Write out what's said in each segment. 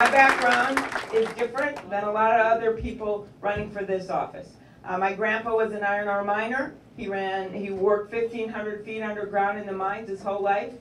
My background is different than a lot of other people running for this office. My grandpa was an iron ore miner. He worked 1,500 feet underground in the mines his whole life.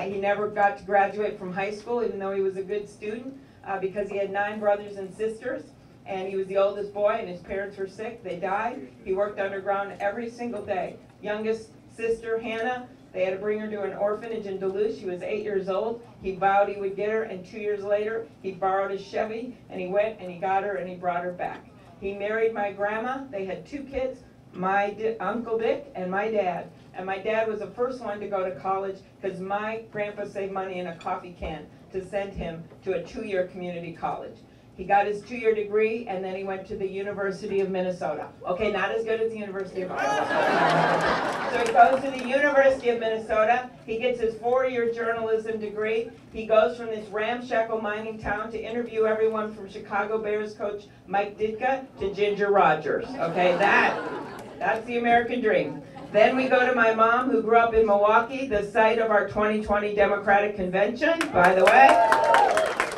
He never got to graduate from high school, even though he was a good student, because he had 9 brothers and sisters, and he was the oldest boy, and his parents were sick. They died. He worked underground every single day. Youngest sister, Hannah, they had to bring her to an orphanage in Duluth. She was 8 years old. He vowed he would get her, and 2 years later, he borrowed his Chevy, and he went and he got her and he brought her back. He married my grandma. They had 2 kids, my Uncle Dick and my dad. And my dad was the first one to go to college because my grandpa saved money in a coffee can to send him to a 2-year community college. He got his 2-year degree, and then he went to the University of Minnesota. Okay, not as good as the University of Iowa. So he goes to the University of Minnesota. He gets his 4-year journalism degree. He goes from this ramshackle mining town to interview everyone from Chicago Bears coach Mike Ditka to Ginger Rogers. Okay, that's the American dream. Then we go to my mom, who grew up in Milwaukee, the site of our 2020 Democratic Convention, by the way.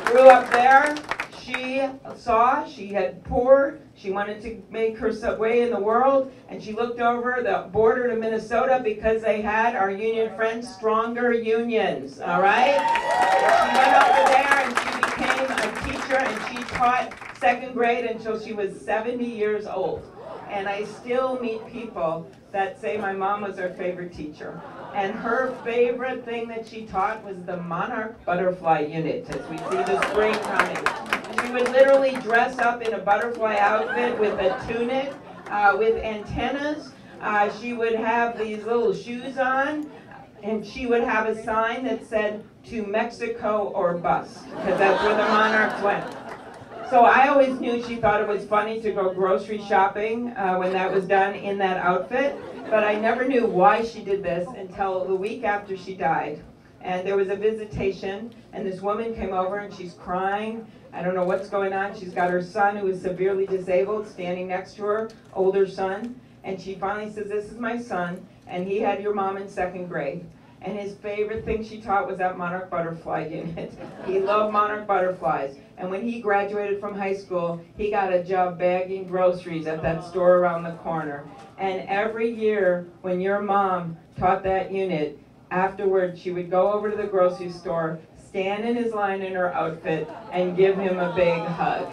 Grew up there. She had poor, she wanted to make her way in the world, and she looked over the border to Minnesota because they had, our union friends, stronger unions, all right? She went over there and she became a teacher, and she taught 2nd grade until she was 70 years old. And I still meet people that say my mom was their favorite teacher. And her favorite thing that she taught was the monarch butterfly unit, as we see the spring coming. She would literally dress up in a butterfly outfit with a tunic, with antennas. She would have these little shoes on, and she would have a sign that said, "To Mexico or bust," because that's where the monarchs went. So I always knew she thought it was funny to go grocery shopping when that was done in that outfit, but I never knew why she did this until the week after she died. And there was a visitation, and this woman came over and she's crying. I don't know what's going on. She's got her son, who is severely disabled, standing next to her, older son. And she finally says, "This is my son, and he had your mom in 2nd grade. And his favorite thing she taught was that monarch butterfly unit. He loved monarch butterflies. And when he graduated from high school, he got a job bagging groceries at that store around the corner. And every year, when your mom taught that unit, afterwards she would go over to the grocery store, stand in his line in her outfit, and give him a big hug.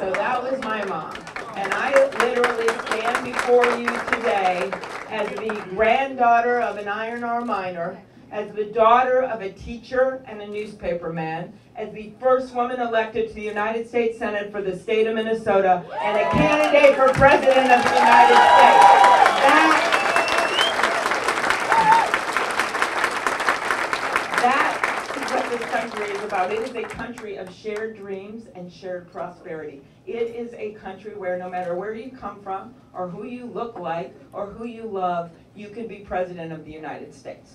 So that was my mom. And I literally stand before you today as the granddaughter of an iron ore miner, as the daughter of a teacher and a newspaperman, as the first woman elected to the United States Senate for the state of Minnesota, and a candidate for President of the United States. That is what this country is about. It is a country of shared dreams and shared prosperity. It is a country where no matter where you come from, or who you look like, or who you love, you can be President of the United States.